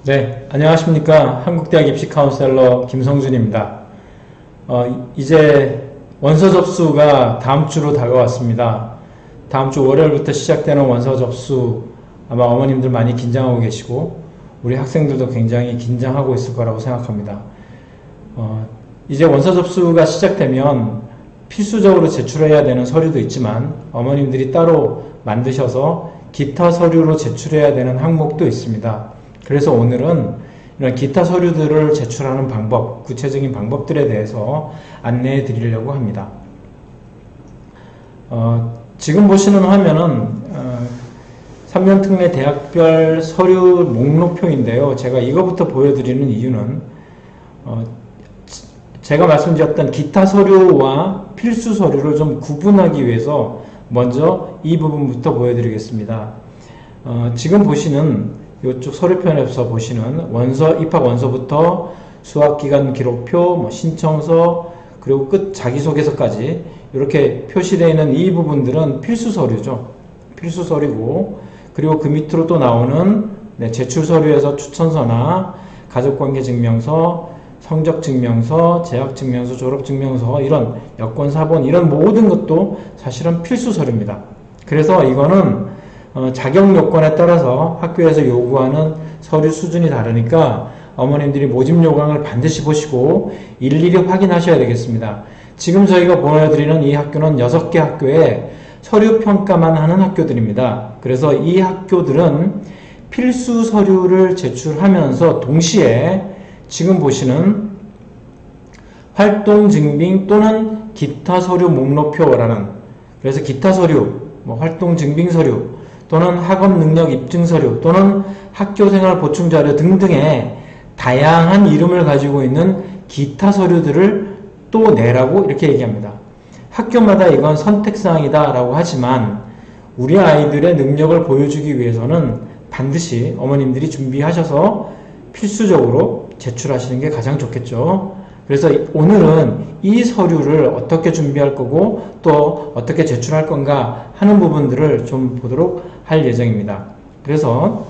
네, 안녕하십니까. 한국대학 입시 카운셀러 김성준입니다. 이제 원서 접수가 다음 주로 다가왔습니다. 다음 주 월요일부터 시작되는 원서 접수, 아마 어머님들 많이 긴장하고 계시고 우리 학생들도 굉장히 긴장하고 있을 거라고 생각합니다. 이제 원서 접수가 시작되면 필수적으로 제출해야 되는 서류도 있지만 어머님들이 따로 만드셔서 기타 서류로 제출해야 되는 항목도 있습니다. 그래서 오늘은 이런 기타 서류들을 제출하는 방법, 구체적인 방법들에 대해서 안내해 드리려고 합니다. 지금 보시는 화면은 3년 특례 대학별 서류 목록표인데요. 제가 이거부터 보여드리는 이유는 제가 말씀드렸던 기타 서류와 필수 서류를 좀 구분하기 위해서 먼저 이 부분부터 보여드리겠습니다. 지금 보시는 이쪽 서류편에서 보시는 원서, 입학 원서부터 수학기간 기록표, 신청서, 그리고 끝 자기소개서까지 이렇게 표시되어 있는 이 부분들은 필수 서류죠. 필수 서류고, 그리고 그 밑으로 또 나오는 제출 서류에서 추천서나 가족관계증명서, 성적증명서, 재학증명서, 졸업증명서, 이런 여권사본, 이런 모든 것도 사실은 필수 서류입니다. 그래서 이거는 자격 요건에 따라서 학교에서 요구하는 서류 수준이 다르니까 어머님들이 모집 요강을 반드시 보시고 일일이 확인하셔야 되겠습니다. 지금 저희가 보여드리는 이 학교는 6개 학교에 서류 평가만 하는 학교들입니다. 그래서 이 학교들은 필수 서류를 제출하면서 동시에 지금 보시는 활동 증빙 또는 기타 서류 목록표라는, 그래서 기타 서류, 활동 증빙 서류 또는 학업 능력 입증 서류 또는 학교생활 보충 자료 등등의 다양한 이름을 가지고 있는 기타 서류들을 또 내라고 이렇게 얘기합니다. 학교마다 이건 선택사항이다 라고 하지만 우리 아이들의 능력을 보여주기 위해서는 반드시 어머님들이 준비하셔서 필수적으로 제출하시는 게 가장 좋겠죠. 그래서 오늘은 이 서류를 어떻게 준비할 거고 또 어떻게 제출할 건가 하는 부분들을 좀 보도록 할 예정입니다. 그래서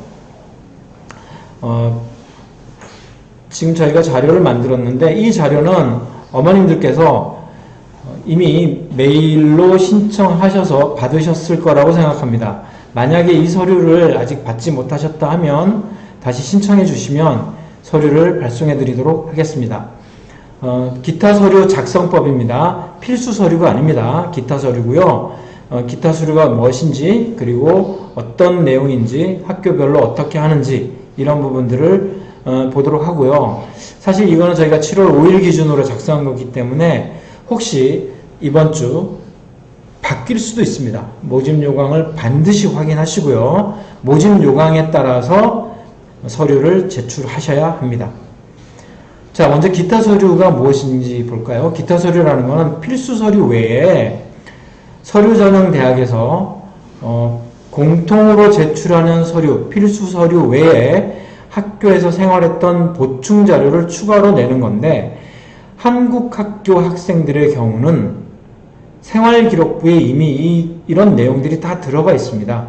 지금 저희가 자료를 만들었는데 이 자료는 어머님들께서 이미 메일로 신청하셔서 받으셨을 거라고 생각합니다. 만약에 이 서류를 아직 받지 못하셨다 하면 다시 신청해 주시면 서류를 발송해 드리도록 하겠습니다. 기타 서류 작성법입니다. 필수 서류가 아닙니다. 기타 서류고요. 기타 서류가 무엇인지, 그리고 어떤 내용인지, 학교별로 어떻게 하는지 이런 부분들을 보도록 하고요. 사실 이거는 저희가 7월 5일 기준으로 작성한 거기 때문에 혹시 이번 주 바뀔 수도 있습니다. 모집 요강을 반드시 확인하시고요. 모집 요강에 따라서 서류를 제출하셔야 합니다. 자, 먼저 기타 서류가 무엇인지 볼까요? 기타 서류라는 것은 필수 서류 외에 서류 전형 대학에서 공통으로 제출하는 서류, 필수 서류 외에 학교에서 생활했던 보충 자료를 추가로 내는 건데, 한국 학교 학생들의 경우는 생활기록부에 이미 이런 내용들이 다 들어가 있습니다.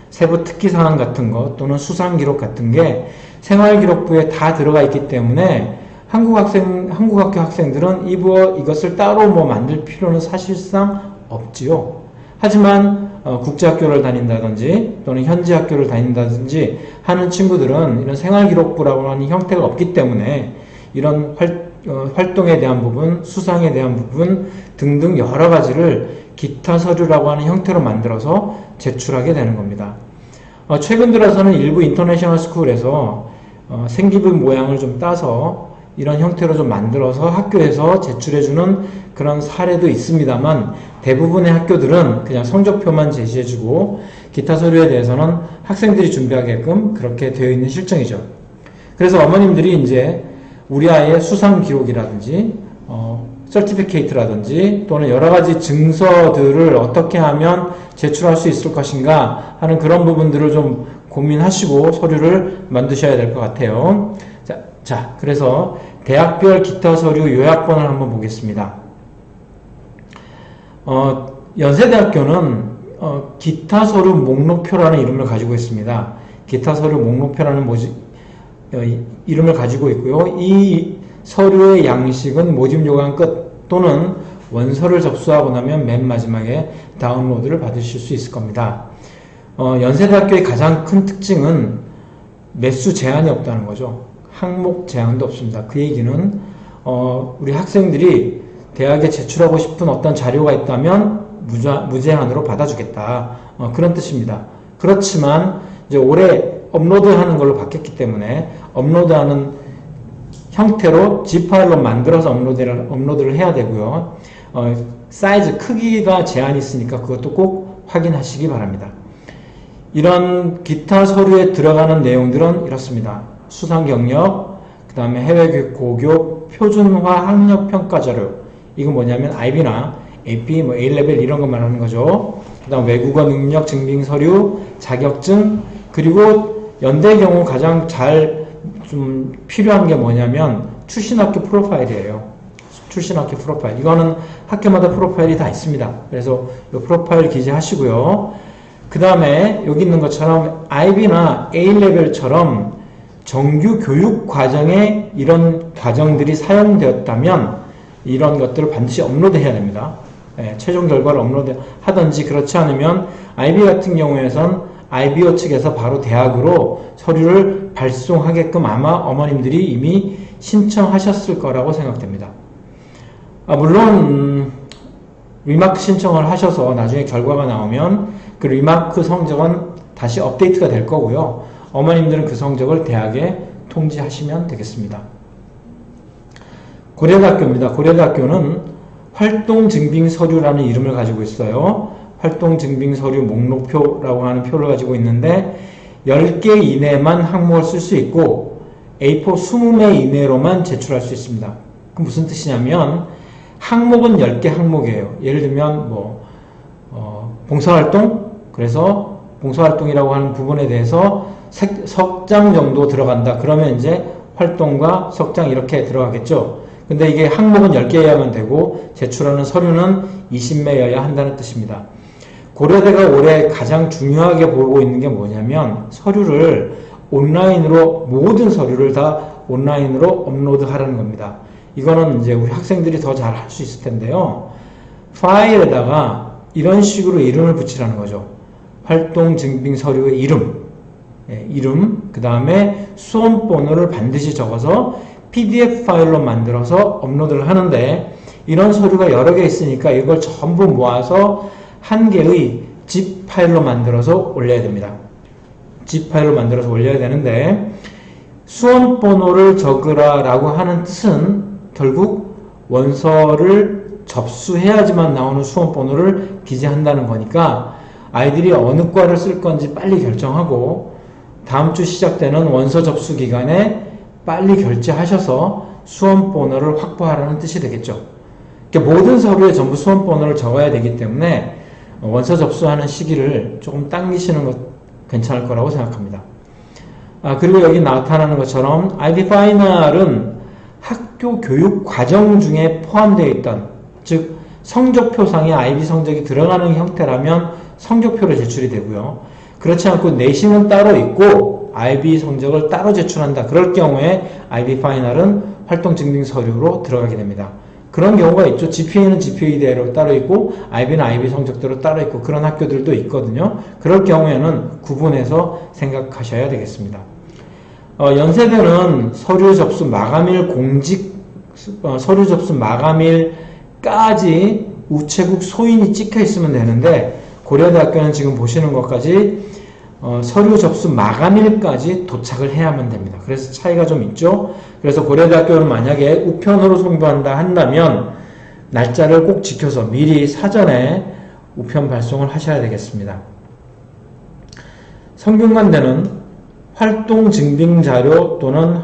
세부 특기사항 같은 것 또는 수상기록 같은 게 생활기록부에 다 들어가 있기 때문에 한국 학교 학생들은 이것을 따로 만들 필요는 사실상 없지요. 하지만 국제학교를 다닌다든지 또는 현지 학교를 다닌다든지 하는 친구들은 이런 생활기록부라고 하는 형태가 없기 때문에 이런 활동에 대한 부분, 수상에 대한 부분 등등 여러 가지를 기타 서류라고 하는 형태로 만들어서 제출하게 되는 겁니다. 최근 들어서는 일부 인터내셔널 스쿨에서 생기부 모양을 좀 따서 이런 형태로 좀 만들어서 학교에서 제출해주는 그런 사례도 있습니다만 대부분의 학교들은 그냥 성적표만 제시해주고 기타 서류에 대해서는 학생들이 준비하게끔 그렇게 되어 있는 실정이죠. 그래서 어머님들이 이제 우리 아이의 수상 기록이라든지 서티피케이트라든지 또는 여러 가지 증서들을 어떻게 하면 제출할 수 있을 것인가 하는 그런 부분들을 좀 고민하시고 서류를 만드셔야 될 것 같아요. 자, 그래서 대학별 기타 서류 요약본을 한번 보겠습니다. 연세대학교는 기타 서류 목록표라는 이름을 가지고 있습니다. 기타 서류 목록표라는 이름을 가지고 있고요. 이 서류의 양식은 모집 요강 끝 또는 원서를 접수하고 나면 맨 마지막에 다운로드를 받으실 수 있을 겁니다. 연세대학교의 가장 큰 특징은 매수 제한이 없다는 거죠. 항목 제한도 없습니다. 그 얘기는 우리 학생들이 대학에 제출하고 싶은 어떤 자료가 있다면 무제한으로 받아주겠다. 그런 뜻입니다. 그렇지만 이제 올해 업로드하는 걸로 바뀌었기 때문에 업로드하는 형태로 zip 파일로 만들어서 업로드를 해야 되고요. 사이즈 크기가 제한이 있으니까 그것도 꼭 확인하시기 바랍니다. 이런 기타 서류에 들어가는 내용들은 이렇습니다. 수상 경력, 그 다음에 해외교육 고교, 표준화 학력 평가 자료. 이건 뭐냐면 IB나 AP, A레벨 이런 것만 하는 거죠. 그 다음 외국어 능력 증빙 서류, 자격증, 그리고 연대의 경우 가장 좀 필요한 게 뭐냐면 출신학교 프로파일이에요. 출신학교 프로파일. 이거는 학교마다 프로파일이 다 있습니다. 그래서 이 프로파일 기재하시고요. 그 다음에 여기 있는 것처럼 IB나 A레벨처럼 정규 교육 과정에 이런 과정들이 사용되었다면 이런 것들을 반드시 업로드해야 됩니다. 최종 결과를 업로드 하든지 그렇지 않으면 IB 같은 경우에선 IBO 측에서 바로 대학으로 서류를 발송하게끔 아마 어머님들이 이미 신청하셨을 거라고 생각됩니다. 물론 리마크 신청을 하셔서 나중에 결과가 나오면 그 리마크 성적은 다시 업데이트가 될 거고요. 어머님들은 그 성적을 대학에 통지하시면 되겠습니다. 고려대학교입니다. 고려대학교는 활동증빙서류라는 이름을 가지고 있어요. 활동증빙서류 목록표라고 하는 표를 가지고 있는데 10개 이내만 항목을 쓸 수 있고 A4 20매 이내로만 제출할 수 있습니다. 그 무슨 뜻이냐면 항목은 10개 항목이에요. 예를 들면 봉사활동, 그래서 봉사활동이라고 하는 부분에 대해서 석장 정도 들어간다. 그러면 이제 활동과 석장 이렇게 들어가겠죠. 근데 이게 항목은 10개여야만 되고 제출하는 서류는 20매여야 한다는 뜻입니다. 고려대가 올해 가장 중요하게 보고 있는 게 뭐냐면 서류를 온라인으로 모든 서류를 다 온라인으로 업로드하라는 겁니다. 이거는 이제 우리 학생들이 더 잘 할 수 있을 텐데요. 파일에다가 이런 식으로 이름을 붙이라는 거죠. 활동 증빙 서류의 이름, 그 다음에 수험번호를 반드시 적어서 PDF 파일로 만들어서 업로드를 하는데 이런 서류가 여러 개 있으니까 이걸 전부 모아서 한 개의 zip 파일로 만들어서 올려야 됩니다. zip 파일로 만들어서 올려야 되는데 수험번호를 적으라 라고 하는 뜻은 결국 원서를 접수해야지만 나오는 수험번호를 기재한다는 거니까 아이들이 어느 과를 쓸 건지 빨리 결정하고 다음 주 시작되는 원서 접수 기간에 빨리 결제하셔서 수험번호를 확보하라는 뜻이 되겠죠. 그러니까 모든 서류에 전부 수험번호를 적어야 되기 때문에 원서 접수하는 시기를 조금 당기시는 것 괜찮을 거라고 생각합니다. 그리고 여기 나타나는 것처럼 IB 파이널은 학교 교육 과정 중에 포함되어 있던, 즉 성적표상에 IB 성적이 들어가는 형태라면 성적표로 제출이 되고요. 그렇지 않고 내신은 따로 있고 IB 성적을 따로 제출한다. 그럴 경우에 IB 파이널은 활동증빙 서류로 들어가게 됩니다. 그런 경우가 있죠. GPA는 GPA대로 따로 있고 IB는 IB 성적대로 따로 있고 그런 학교들도 있거든요. 그럴 경우에는 구분해서 생각하셔야 되겠습니다. 연세대는 서류 접수 마감일까지 우체국 소인이 찍혀 있으면 되는데 고려대학교는 지금 보시는 것까지 서류 접수 마감일까지 도착을 해야만 됩니다. 그래서 차이가 좀 있죠. 그래서 고려대학교는 만약에 우편으로 송부한다 한다면 날짜를 꼭 지켜서 미리 사전에 우편 발송을 하셔야 되겠습니다. 성균관대는 활동 증빙 자료 또는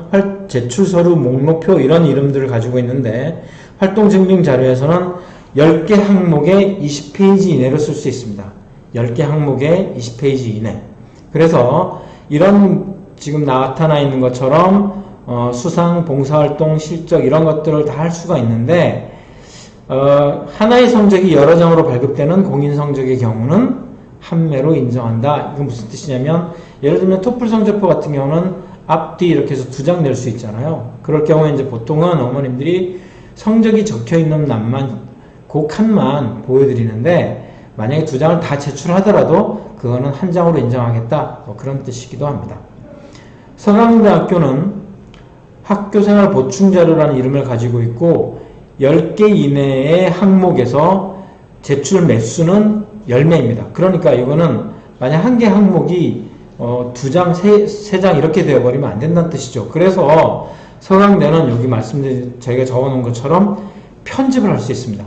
제출 서류 목록표 이런 이름들을 가지고 있는데 활동 증빙 자료에서는 10개 항목에 20페이지 이내로 쓸 수 있습니다. 10개 항목에 20페이지 이내. 그래서 이런 지금 나타나 있는 것처럼 수상, 봉사활동, 실적 이런 것들을 다 할 수가 있는데 하나의 성적이 여러 장으로 발급되는 공인 성적의 경우는 한 매로 인정한다. 이건 무슨 뜻이냐면 예를 들면 토플 성적표 같은 경우는 앞뒤 이렇게 해서 2장 낼 수 있잖아요. 그럴 경우에 이제 보통은 어머님들이 성적이 적혀 있는 란만 그 칸만 보여드리는데 만약에 2장을 다 제출하더라도 그거는 한 장으로 인정하겠다. 뭐 그런 뜻이기도 합니다. 서강대학교는 학교생활 보충자료라는 이름을 가지고 있고 10개 이내의 항목에서 제출 매수는 10매입니다. 그러니까 이거는 만약 한 개 항목이 2장, 3장 이렇게 되어버리면 안 된다는 뜻이죠. 그래서 서강대는 여기 말씀드린 저희가 적어놓은 것처럼 편집을 할 수 있습니다.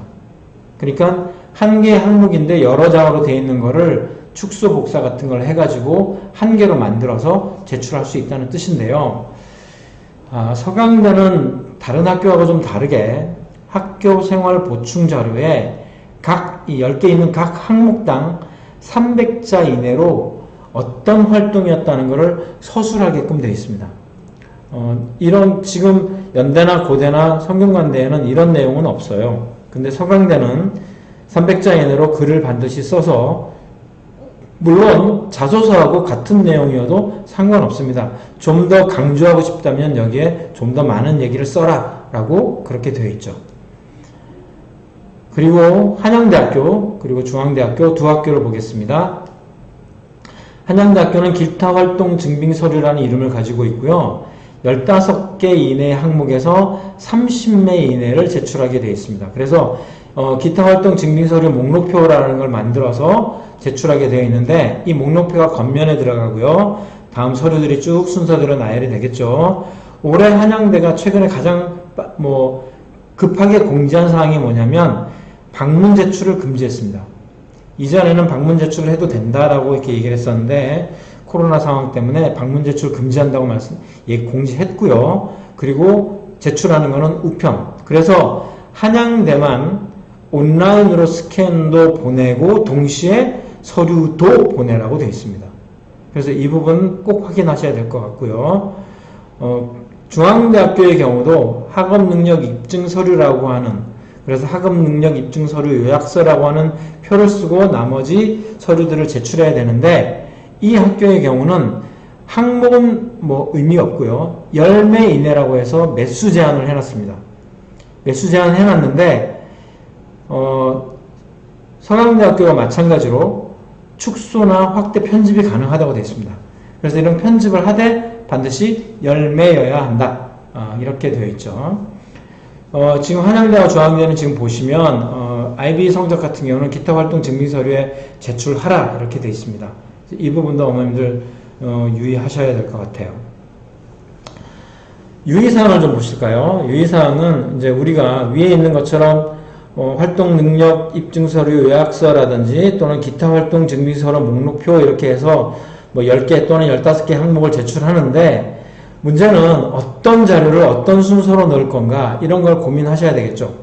그러니까 한 개의 항목인데 여러 장으로 되어 있는 거를 축소 복사 같은 걸 해가지고 한 개로 만들어서 제출할 수 있다는 뜻인데요. 서강대는 다른 학교하고 좀 다르게 학교 생활 보충 자료에 각 10개 있는 각 항목당 300자 이내로 어떤 활동이었다는 것을 서술하게끔 되어 있습니다. 이런 지금 연대나 고대나 성균관대에는 이런 내용은 없어요. 근데 서강대는 300자 이내로 글을 반드시 써서 물론 자소서하고 같은 내용이어도 상관없습니다. 좀 더 강조하고 싶다면 여기에 좀 더 많은 얘기를 써라 라고 그렇게 되어 있죠. 그리고 한양대학교 그리고 중앙대학교 두 학교를 보겠습니다. 한양대학교는 기타 활동 증빙 서류라는 이름을 가지고 있고요. 15개 이내의 항목에서 30매 이내를 제출하게 되어 있습니다. 그래서 기타 활동 증빙 서류 목록표라는 걸 만들어서 제출하게 되어 있는데 이 목록표가 겉면에 들어가고요. 다음 서류들이 쭉 순서대로 나열이 되겠죠. 올해 한양대가 최근에 가장 급하게 공지한 사항이 뭐냐면 방문 제출을 금지했습니다. 이전에는 방문 제출을 해도 된다라고 이렇게 얘기를 했었는데 코로나 상황 때문에 방문 제출 금지한다고 공지했고요. 그리고 제출하는 거는 우편. 그래서 한양대만 온라인으로 스캔도 보내고 동시에 서류도 보내라고 되어 있습니다. 그래서 이 부분 꼭 확인하셔야 될 것 같고요. 중앙대학교의 경우도 학업능력 입증 서류라고 하는 그래서 학업능력 입증 서류 요약서라고 하는 표를 쓰고 나머지 서류들을 제출해야 되는데 이 학교의 경우는 항목은 의미 없고요. 10매 이내라고 해서 매수 제한을 해놨습니다. 매수 제한을 해놨는데 서강대학교와 마찬가지로 축소나 확대 편집이 가능하다고 되어 있습니다. 그래서 이런 편집을 하되 반드시 10매여야 한다. 이렇게 되어 있죠. 지금 한양대와 중앙대는 지금 보시면 IB 성적 같은 경우는 기타 활동 증빙 서류에 제출하라 이렇게 되어 있습니다. 이 부분도 어머님들 유의하셔야 될 것 같아요. 유의사항을 좀 보실까요? 유의사항은 이제 우리가 위에 있는 것처럼 활동 능력 입증 서류 요약서라든지 또는 기타 활동 증빙 서류 목록표 이렇게 해서 10개 또는 15개 항목을 제출하는데 문제는 어떤 자료를 어떤 순서로 넣을 건가 이런 걸 고민하셔야 되겠죠.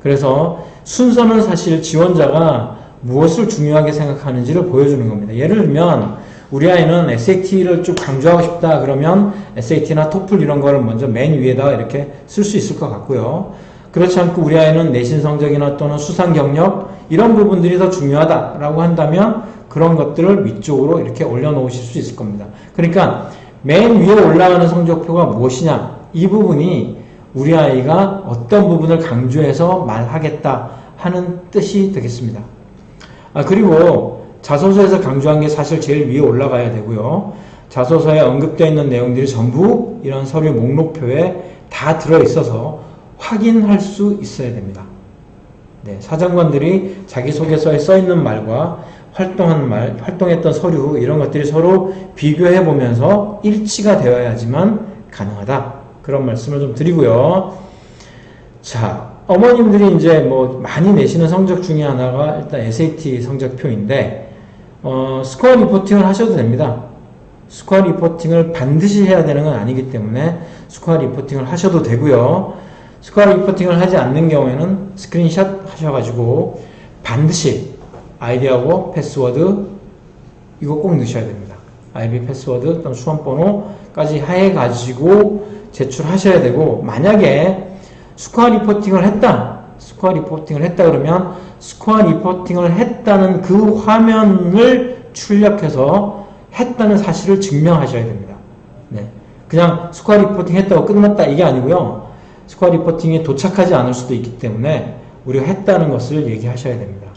그래서 순서는 사실 지원자가 무엇을 중요하게 생각하는지를 보여주는 겁니다. 예를 들면 우리 아이는 SAT를 쭉 강조하고 싶다 그러면 SAT나 토플 이런 거를 먼저 맨 위에다가 이렇게 쓸 수 있을 것 같고요. 그렇지 않고 우리 아이는 내신 성적이나 또는 수상 경력 이런 부분들이 더 중요하다라고 한다면 그런 것들을 위쪽으로 이렇게 올려놓으실 수 있을 겁니다. 그러니까 맨 위에 올라가는 성적표가 무엇이냐 이 부분이 우리 아이가 어떤 부분을 강조해서 말하겠다 하는 뜻이 되겠습니다. 그리고 자소서에서 강조한 게 사실 제일 위에 올라가야 되고요. 자소서에 언급되어 있는 내용들이 전부 이런 서류 목록표에 다 들어있어서 확인할 수 있어야 됩니다. 네, 사정관들이 자기소개서에 써있는 말과 활동한 말, 활동했던 서류 이런 것들이 서로 비교해 보면서 일치가 되어야지만 가능하다. 그런 말씀을 좀 드리고요. 자, 어머님들이 이제 많이 내시는 성적 중에 하나가 일단 SAT 성적표인데 스코어 리포팅을 하셔도 됩니다. 스코어 리포팅을 반드시 해야 되는 건 아니기 때문에 스코어 리포팅을 하셔도 되고요. 스코어 리포팅을 하지 않는 경우에는 스크린샷 하셔가지고 반드시 아이디하고 패스워드 이거 꼭 넣으셔야 됩니다. 아이디 패스워드 또는 수험번호까지 해가지고 제출하셔야 되고 만약에 스코어 리포팅을 했다 그러면 스코어 리포팅을 했다는 그 화면을 출력해서 했다는 사실을 증명하셔야 됩니다. 네. 그냥 스코어 리포팅 했다고 끝났다 이게 아니고요. 스코어 리포팅에 도착하지 않을 수도 있기 때문에 우리가 했다는 것을 얘기하셔야 됩니다.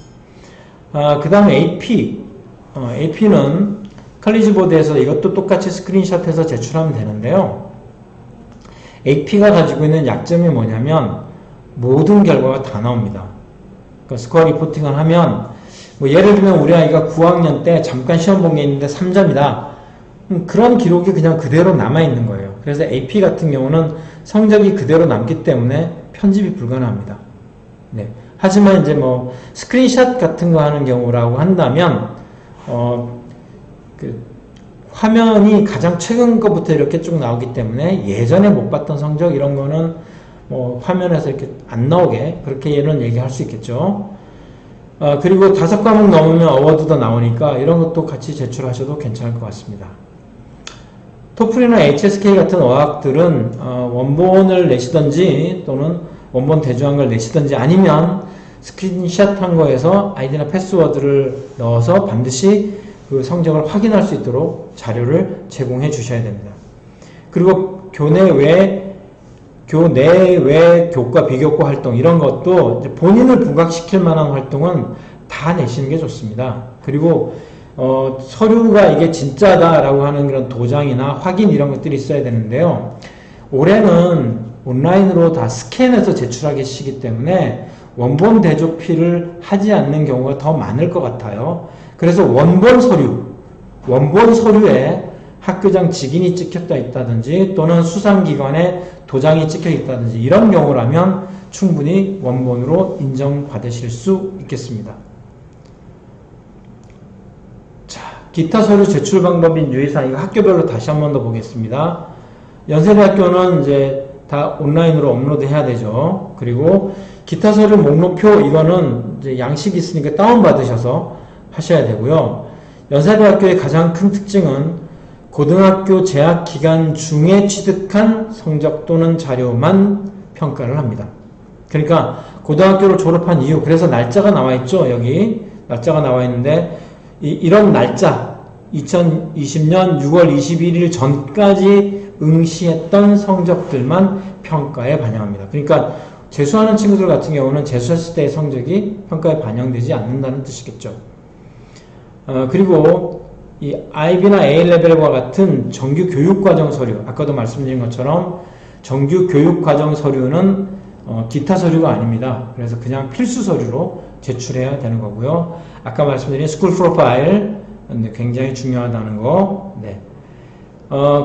그 다음에 AP. AP는 칼리지보드에서 이것도 똑같이 스크린샷해서 제출하면 되는데요. AP가 가지고 있는 약점이 뭐냐면 모든 결과가 다 나옵니다. 그러니까 스코어 리포팅을 하면 뭐 예를 들면 우리 아이가 9학년 때 잠깐 시험 본 게 있는데 3점이다. 그런 기록이 그냥 그대로 남아있는 거예요. 그래서 AP 같은 경우는 성적이 그대로 남기 때문에 편집이 불가능합니다. 네. 하지만 이제 뭐 스크린샷 같은 거 하는 경우라고 한다면 그 화면이 가장 최근 것부터 이렇게 쭉 나오기 때문에 예전에 못 봤던 성적 이런 거는 뭐 화면에서 이렇게 안 나오게 그렇게 이런 얘기할 수 있겠죠. 그리고 5과목 넘으면 어워드도 나오니까 이런 것도 같이 제출하셔도 괜찮을 것 같습니다. 토플이나 HSK 같은 어학들은 원본을 내시던지 또는 원본 대조한 걸 내시던지 아니면 스크린샷 한 거에서 아이디나 패스워드를 넣어서 반드시 그 성적을 확인할 수 있도록 자료를 제공해 주셔야 됩니다. 그리고 교내 외 교과 비교과 활동 이런 것도 이제 본인을 부각시킬 만한 활동은 다 내시는 게 좋습니다. 그리고 서류가 이게 진짜다라고 하는 그런 도장이나 확인 이런 것들이 있어야 되는데요. 올해는 온라인으로 다 스캔해서 제출하시기 때문에 원본 대조필을 하지 않는 경우가 더 많을 것 같아요. 그래서 원본 서류에 학교장 직인이 찍혔다 있다든지 또는 수상기관에 도장이 찍혀 있다든지 이런 경우라면 충분히 원본으로 인정받으실 수 있겠습니다. 자, 기타 서류 제출 방법인 유의사항 이거 학교별로 다시 한 번 더 보겠습니다. 연세대학교는 이제 다 온라인으로 업로드 해야 되죠. 그리고 기타 서류 목록표 이거는 이제 양식이 있으니까 다운받으셔서 하셔야 되고요. 연세대학교의 가장 큰 특징은 고등학교 재학 기간 중에 취득한 성적 또는 자료만 평가를 합니다. 그러니까 고등학교를 졸업한 이후 그래서 날짜가 나와 있죠. 여기 날짜가 나와 있는데 이런 날짜 2020년 6월 21일 전까지 응시했던 성적들만 평가에 반영합니다. 그러니까 재수하는 친구들 같은 경우는 재수했을 때의 성적이 평가에 반영되지 않는다는 뜻이겠죠. 그리고 이 IB나 A레벨과 같은 정규 교육과정 서류, 아까도 말씀드린 것처럼 정규 교육과정 서류는 기타 서류가 아닙니다. 그래서 그냥 필수 서류로 제출해야 되는 거고요. 아까 말씀드린 스쿨 프로파일 굉장히 중요하다는 거. 네.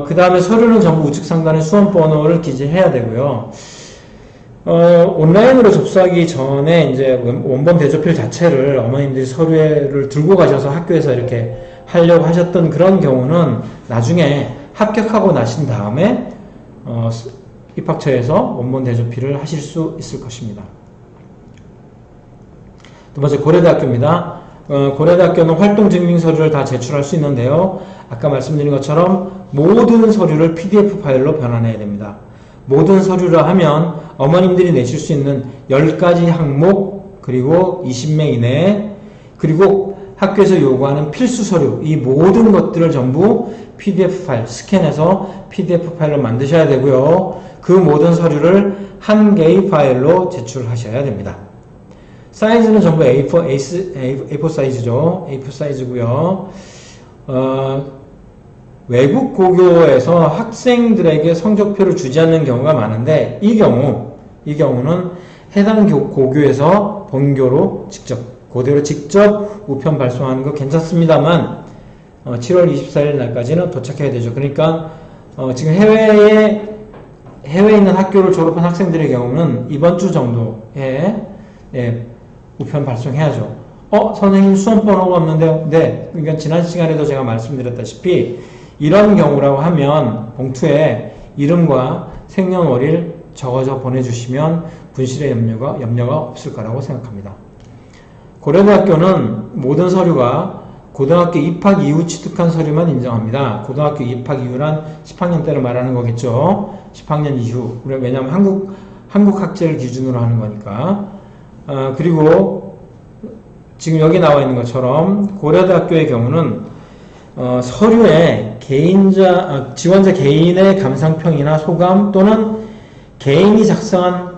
그 다음에 서류는 전부 우측 상단에 수험 번호를 기재해야 되고요. 온라인으로 접수하기 전에 이제 원본 대조필 자체를 어머님들이 서류를 들고 가셔서 학교에서 이렇게 하려고 하셨던 그런 경우는 나중에 합격하고 나신 다음에 입학처에서 원본 대조필을 하실 수 있을 것입니다. 두 번째 고려대학교입니다. 고려대학교는 활동증명 서류를 다 제출할 수 있는데요. 아까 말씀드린 것처럼 모든 서류를 PDF 파일로 변환해야 됩니다. 모든 서류를 하면 어머님들이 내실 수 있는 10가지 항목 그리고 20명 이내 그리고 학교에서 요구하는 필수 서류 이 모든 것들을 전부 PDF 파일 스캔해서 PDF 파일로 만드셔야 되고요. 그 모든 서류를 한 개의 파일로 제출하셔야 됩니다. 사이즈는 전부 A4 사이즈죠. A4 사이즈고요. 외국 고교에서 학생들에게 성적표를 주지 않는 경우가 많은데 이 경우는 해당 고교에서 본교로 그대로 직접 우편 발송하는 거 괜찮습니다만 7월 24일 날까지는 도착해야 되죠. 그러니까 지금 해외에 있는 학교를 졸업한 학생들의 경우는 이번 주 정도에 우편 발송해야죠. 선생님 수험 번호가 없는데요. 네, 그러니까 지난 시간에도 제가 말씀드렸다시피 이런 경우라고 하면 봉투에 이름과 생년월일 적어서 보내주시면 분실의 염려가 없을 거라고 생각합니다. 고려대학교는 모든 서류가 고등학교 입학 이후 취득한 서류만 인정합니다. 고등학교 입학 이후란 10학년 때를 말하는 거겠죠. 10학년 이후. 왜냐하면 한국 학제를 기준으로 하는 거니까. 그리고 지금 여기 나와 있는 것처럼 고려대학교의 경우는 서류에 지원자 개인의 감상평이나 소감 또는 개인이 작성한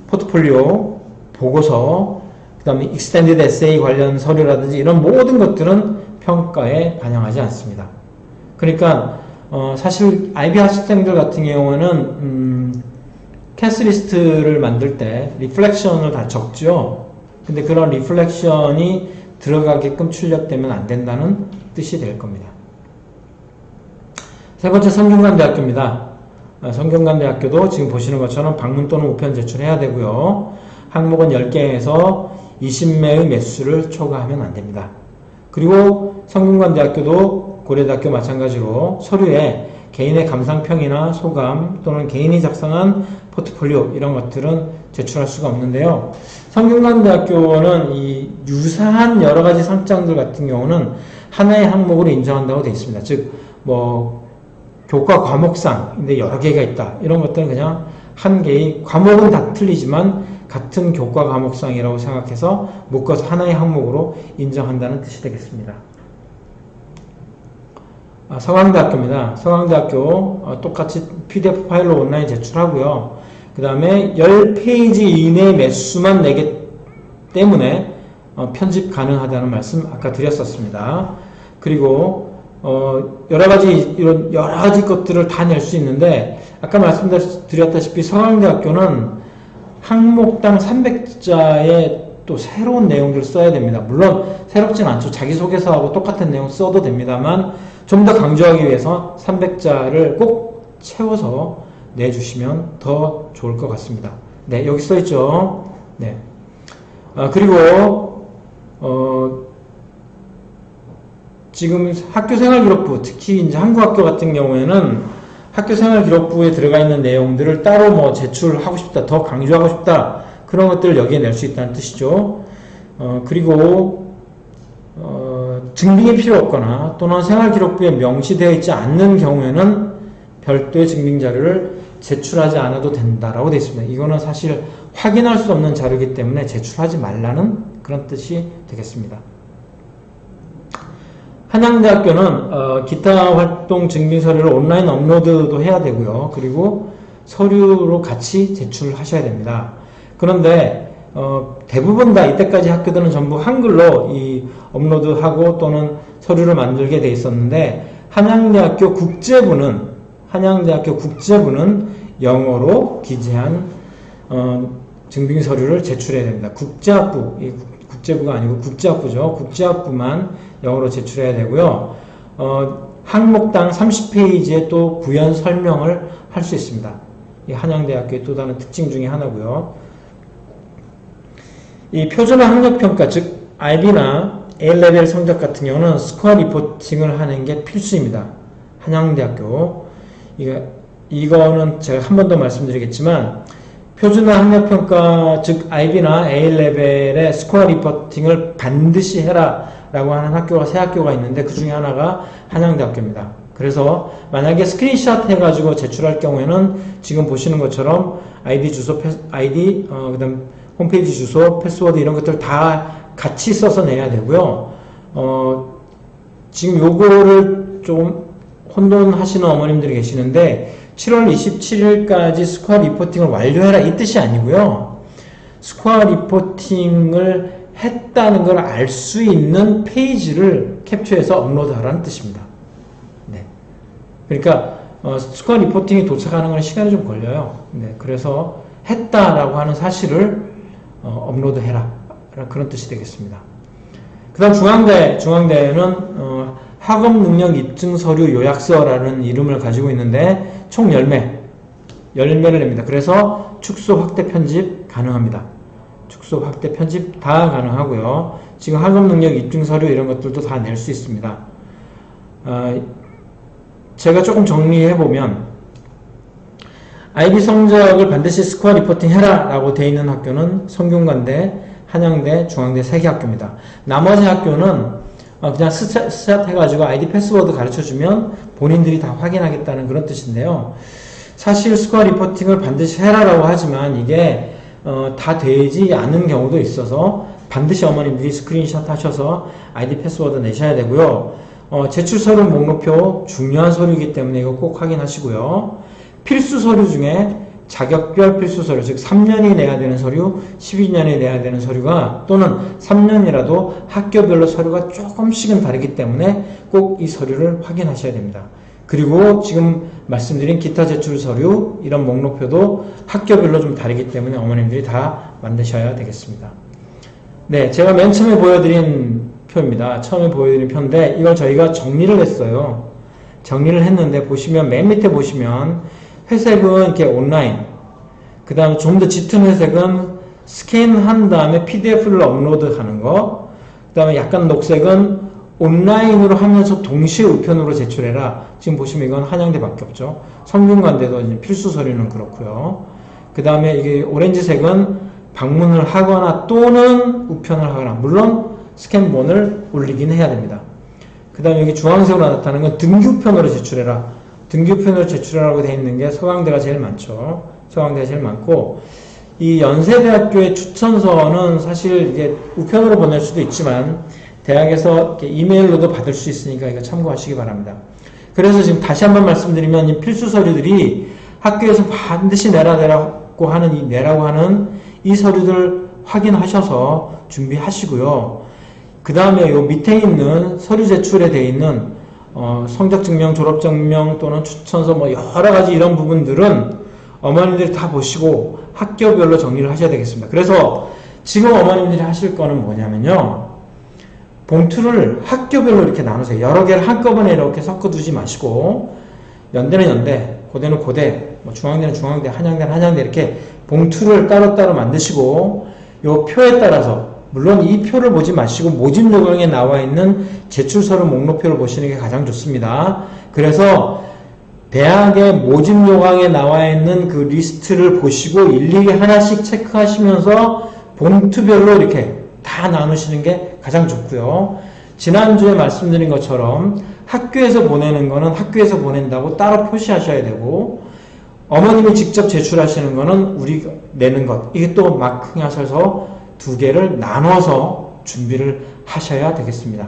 포트폴리오, 보고서, 그 다음에 익스텐디드 에세이 관련 서류라든지 이런 모든 것들은 평가에 반영하지 않습니다. 그러니까 사실 IB 학생들 같은 경우는 캐스리스트를 만들 때 리플렉션을 다 적죠. 근데 그런 리플렉션이 들어가게끔 출력되면 안 된다는 뜻이 될 겁니다. 세 번째 성균관대학교입니다. 성균관대학교도 지금 보시는 것처럼 방문 또는 우편 제출해야 되고요. 항목은 10개에서 20매의 매수를 초과하면 안 됩니다. 그리고 성균관대학교도 고려대학교 마찬가지로 서류에 개인의 감상평이나 소감 또는 개인이 작성한 포트폴리오 이런 것들은 제출할 수가 없는데요. 성균관대학교는 이 유사한 여러 가지 상장들 같은 경우는 하나의 항목으로 인정한다고 되어 있습니다. 즉, 교과 과목상인데 여러 개가 있다. 이런 것들은 그냥 한 개의 과목은 다 틀리지만 같은 교과 과목상이라고 생각해서 묶어서 하나의 항목으로 인정한다는 뜻이 되겠습니다. 서강대학교입니다. 서강대학교 똑같이 PDF 파일로 온라인 제출하고요. 그 다음에 10페이지 이내 매수만 내기 때문에 편집 가능하다는 말씀 아까 드렸었습니다. 그리고 여러 가지 것들을 다 낼 수 있는데 아까 말씀드렸다시피 서강대학교는 항목당 300자의 또 새로운 내용들을 써야 됩니다. 물론 새롭진 않죠. 자기소개서하고 똑같은 내용 써도 됩니다만 좀 더 강조하기 위해서 300자를 꼭 채워서 내주시면 더 좋을 것 같습니다. 네, 여기 써있죠. 네. 그리고 지금 학교생활기록부, 특히 이제 한국학교 같은 경우에는 학교생활기록부에 들어가 있는 내용들을 따로 제출하고 싶다, 더 강조하고 싶다, 그런 것들을 여기에 낼 수 있다는 뜻이죠. 그리고 증빙이 필요 없거나 또는 생활기록부에 명시되어 있지 않는 경우에는 별도의 증빙자료를 제출하지 않아도 된다라고 되어 있습니다. 이거는 사실 확인할 수 없는 자료이기 때문에 제출하지 말라는 그런 뜻이 되겠습니다. 한양대학교는 기타 활동 증빙서류를 온라인 업로드도 해야 되고요. 그리고 서류로 같이 제출하셔야 됩니다. 그런데 대부분 다 이때까지 학교들은 전부 한글로 이 업로드하고 또는 서류를 만들게 돼 있었는데 한양대학교 국제부는 영어로 기재한 증빙서류를 제출해야 됩니다. 국제부가 아니고 국제학부죠. 국제학부만 영어로 제출해야 되고요. 항목당 30페이지에 또 부연 설명을 할 수 있습니다. 이 한양대학교의 또 다른 특징 중에 하나고요. 이 표준화 학력평가, 즉 IB나 A레벨 성적 같은 경우는 스코어 리포팅을 하는 게 필수입니다. 한양대학교. 이거는 제가 한 번 더 말씀드리겠지만 표준화 학력평가, 즉 IB나 A레벨의 스코어 리포팅을 반드시 해라 라고 하는 학교가 세 학교가 있는데 그 중에 하나가 한양대학교입니다. 그래서 만약에 스크린샷 해가지고 제출할 경우에는 지금 보시는 것처럼 아이디 주소, 그다음 홈페이지 주소, 패스워드 이런 것들 다 같이 써서 내야 되고요. 지금 요거를 좀 혼돈하시는 어머님들이 계시는데 7월 27일까지 스코어 리포팅을 완료해라 이 뜻이 아니고요. 스코어 리포팅을 했다는 걸 알 수 있는 페이지를 캡처해서 업로드하라는 뜻입니다. 네. 그러니까 스코어 리포팅이 도착하는 건 시간이 좀 걸려요. 네. 그래서 했다라고 하는 사실을 업로드해라 그런 뜻이 되겠습니다. 그 다음 중앙대는 학업능력 입증서류 요약서라는 이름을 가지고 있는데 총 10매를 냅니다. 그래서 축소 확대 편집 가능합니다. 축소 확대 편집 다 가능하고요. 지금 학업능력 입증서류 이런 것들도 다 낼 수 있습니다. 제가 조금 정리해보면 IB 성적을 반드시 스코어 리포팅 해라 라고 되어 있는 학교는 성균관대, 한양대, 중앙대 3개 학교입니다. 나머지 학교는 그냥 스샷 해가지고 아이디 패스워드 가르쳐주면 본인들이 다 확인하겠다는 그런 뜻인데요. 사실 스코어 리포팅을 반드시 해라라고 하지만 이게 다 되지 않는 경우도 있어서 반드시 어머님들이 스크린샷 하셔서 아이디 패스워드 내셔야 되고요. 제출 서류 목록표 중요한 서류이기 때문에 이거 꼭 확인하시고요. 필수 서류 중에 자격별 필수 서류, 즉 3년이 내야 되는 서류, 12년이 내야 되는 서류가 또는 3년이라도 학교별로 서류가 조금씩은 다르기 때문에 꼭 이 서류를 확인하셔야 됩니다. 그리고 지금 말씀드린 기타 제출 서류 이런 목록표도 학교별로 좀 다르기 때문에 어머님들이 다 만드셔야 되겠습니다. 네, 제가 맨 처음에 보여드린 표입니다. 처음에 보여드린 표인데 이걸 저희가 정리를 했어요. 정리를 했는데 보시면 맨 밑에 보시면 회색은 이렇게 온라인, 그 다음에 좀 더 짙은 회색은 스캔한 다음에 PDF를 업로드하는 거, 그 다음에 약간 녹색은 온라인으로 하면서 동시에 우편으로 제출해라. 지금 보시면 이건 한양대밖에 없죠. 성균관대도 이제 필수 서류는 그렇고요. 그 다음에 이게 오렌지색은 방문을 하거나 또는 우편을 하거나, 물론 스캔본을 올리긴 해야 됩니다. 그 다음에 여기 주황색으로 나타나는 건 등기우편으로 제출해라. 등기우편으로 제출하라고 되어 있는 게 서강대가 제일 많죠. 서강대가 제일 많고, 이 연세대학교의 추천서는 사실 이게 우편으로 보낼 수도 있지만 대학에서 이메일로도 받을 수 있으니까 이거 참고하시기 바랍니다. 그래서 지금 다시 한번 말씀드리면 이 필수 서류들이 학교에서 반드시 내라고 하는 이 서류들 확인하셔서 준비하시고요. 그 다음에 요 밑에 있는 서류 제출에 되어 있는 성적증명, 졸업증명 또는 추천서 뭐 여러 가지 이런 부분들은 어머님들이 다 보시고 학교별로 정리를 하셔야 되겠습니다. 그래서 지금 어머님들이 하실 거는 뭐냐면요. 봉투를 학교별로 이렇게 나누세요. 여러 개를 한꺼번에 이렇게 섞어두지 마시고 연대는 연대, 고대는 고대, 뭐 중앙대는 중앙대, 한양대는 한양대 이렇게 봉투를 따로따로 만드시고 요 표에 따라서 물론 이 표를 보지 마시고 모집 요강에 나와 있는 제출서류 목록표를 보시는 게 가장 좋습니다. 그래서 대학의 모집 요강에 나와 있는 그 리스트를 보시고 일일이 하나씩 체크하시면서 봉투별로 이렇게 다 나누시는 게 가장 좋고요. 지난주에 말씀드린 것처럼 학교에서 보내는 거는 학교에서 보낸다고 따로 표시하셔야 되고 어머님이 직접 제출하시는 거는 우리가 내는 것 이게 또 마킹하셔서 두 개를 나눠서 준비를 하셔야 되겠습니다.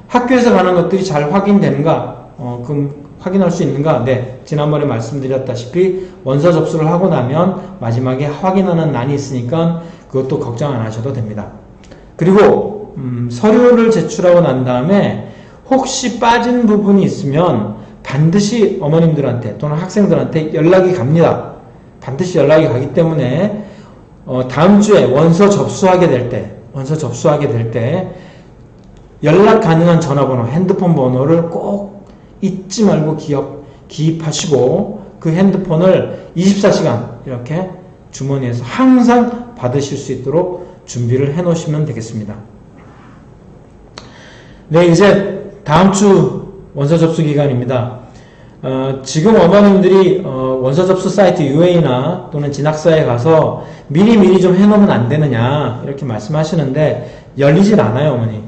학교에서 가는 것들이 잘 확인되는가? 그럼 확인할 수 있는가? 네, 지난번에 말씀드렸다시피 원서 접수를 하고 나면 마지막에 확인하는 난이 있으니까 그것도 걱정 안 하셔도 됩니다. 그리고 서류를 제출하고 난 다음에 혹시 빠진 부분이 있으면 반드시 어머님들한테 또는 학생들한테 연락이 갑니다. 반드시 연락이 가기 때문에 다음 주에 원서 접수하게 될 때 연락 가능한 전화번호, 핸드폰 번호를 꼭 잊지 말고 기입하시고 그 핸드폰을 24시간 이렇게 주머니에서 항상 받으실 수 있도록 준비를 해 놓으시면 되겠습니다. 네, 이제 다음 주 원서 접수 기간입니다. 지금 어머님들이 원서 접수 사이트 UA나 또는 진학사에 가서 미리 좀 해놓으면 안 되느냐 이렇게 말씀하시는데 열리질 않아요, 어머니.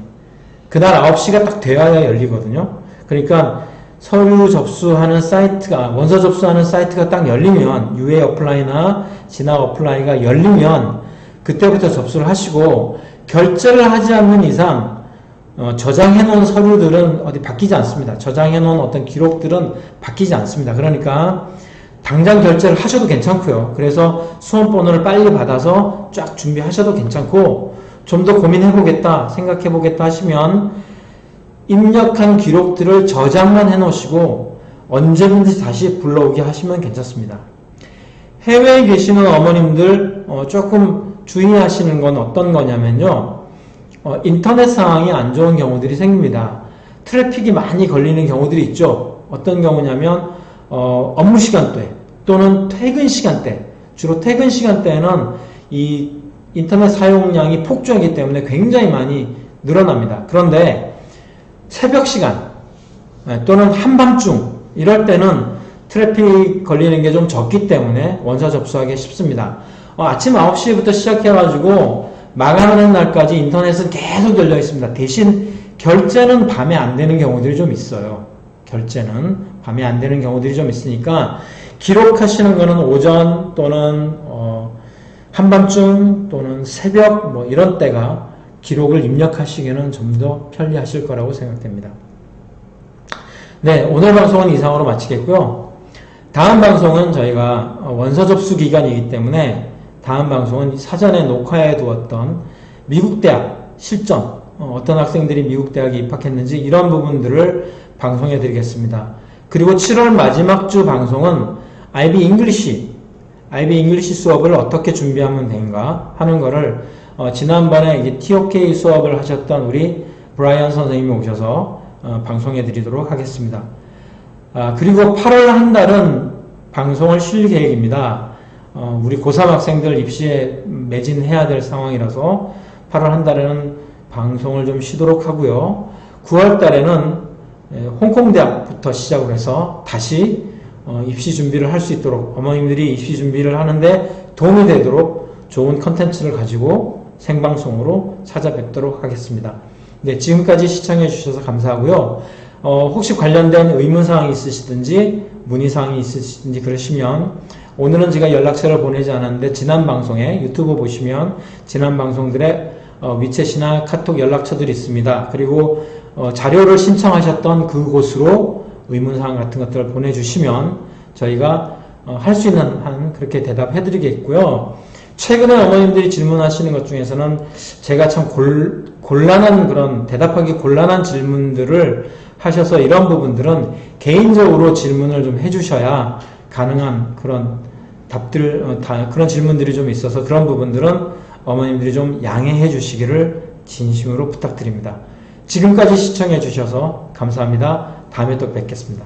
그날 9시가 딱 되어야 열리거든요. 그러니까 서류 접수하는 사이트가 원서 접수하는 사이트가 딱 열리면 UA 어플라이나 진학 어플라이가 열리면 그때부터 접수를 하시고 결제를 하지 않는 이상 저장해 놓은 서류들은 어디 바뀌지 않습니다. 저장해 놓은 어떤 기록들은 바뀌지 않습니다. 그러니까 당장 결제를 하셔도 괜찮고요. 그래서 수험번호를 빨리 받아서 쫙 준비하셔도 괜찮고 좀 더 고민해 보겠다, 생각해 보겠다 하시면 입력한 기록들을 저장만 해 놓으시고 언제든지 다시 불러오게 하시면 괜찮습니다. 해외에 계시는 어머님들 조금 주의하시는 건 어떤 거냐면요. 인터넷 상황이 안 좋은 경우들이 생깁니다. 트래픽이 많이 걸리는 경우들이 있죠. 어떤 경우냐면 업무 시간대 또는 퇴근 시간대, 주로 퇴근 시간대에는 이 인터넷 사용량이 폭주하기 때문에 굉장히 많이 늘어납니다. 그런데 새벽 시간 또는 한밤중 이럴 때는 트래픽 걸리는 게 좀 적기 때문에 원서 접수하기 쉽습니다. 아침 9시부터 시작해가지고 마감하는 날까지 인터넷은 계속 열려 있습니다. 대신 결제는 밤에 안 되는 경우들이 좀 있어요. 결제는 밤에 안 되는 경우들이 좀 있으니까 기록하시는 거는 오전 또는 한밤중 또는 새벽 뭐 이런 때가 기록을 입력하시기에는 좀 더 편리하실 거라고 생각됩니다. 네, 오늘 방송은 이상으로 마치겠고요. 다음 방송은 저희가 원서 접수 기간이기 때문에 다음 방송은 사전에 녹화해 두었던 미국 대학 실전, 어떤 학생들이 미국 대학에 입학했는지 이런 부분들을 방송해 드리겠습니다. 그리고 7월 마지막 주 방송은 IB 잉글리시 수업을 어떻게 준비하면 되는가 하는 거를 지난번에 이제 TOK 수업을 하셨던 우리 브라이언 선생님이 오셔서 방송해 드리도록 하겠습니다. 그리고 8월 한 달은 방송을 쉴 계획입니다. 우리 고3 학생들 입시에 매진해야 될 상황이라서 8월 한 달에는 방송을 좀 쉬도록 하고요. 9월 달에는 홍콩대학부터 시작을 해서 다시 입시 준비를 할 수 있도록 어머님들이 입시 준비를 하는데 도움이 되도록 좋은 컨텐츠를 가지고 생방송으로 찾아뵙도록 하겠습니다. 네, 지금까지 시청해 주셔서 감사하고요. 혹시 관련된 의문사항이 있으시든지 문의사항이 있으시든지 그러시면 오늘은 제가 연락처를 보내지 않았는데 지난 방송에 유튜브 보시면 지난 방송들의 위챗이나 카톡 연락처들이 있습니다. 그리고 자료를 신청하셨던 그곳으로 의문사항 같은 것들을 보내주시면 저희가 할 수 있는 한 그렇게 대답해 드리겠고요. 최근에 어머님들이 질문하시는 것 중에서는 제가 참 곤란한 그런 대답하기 곤란한 질문들을 하셔서 이런 부분들은 개인적으로 질문을 좀 해주셔야 가능한 그런 답들, 그런 질문들이 좀 있어서 그런 부분들은 어머님들이 좀 양해해 주시기를 진심으로 부탁드립니다. 지금까지 시청해 주셔서 감사합니다. 다음에 또 뵙겠습니다.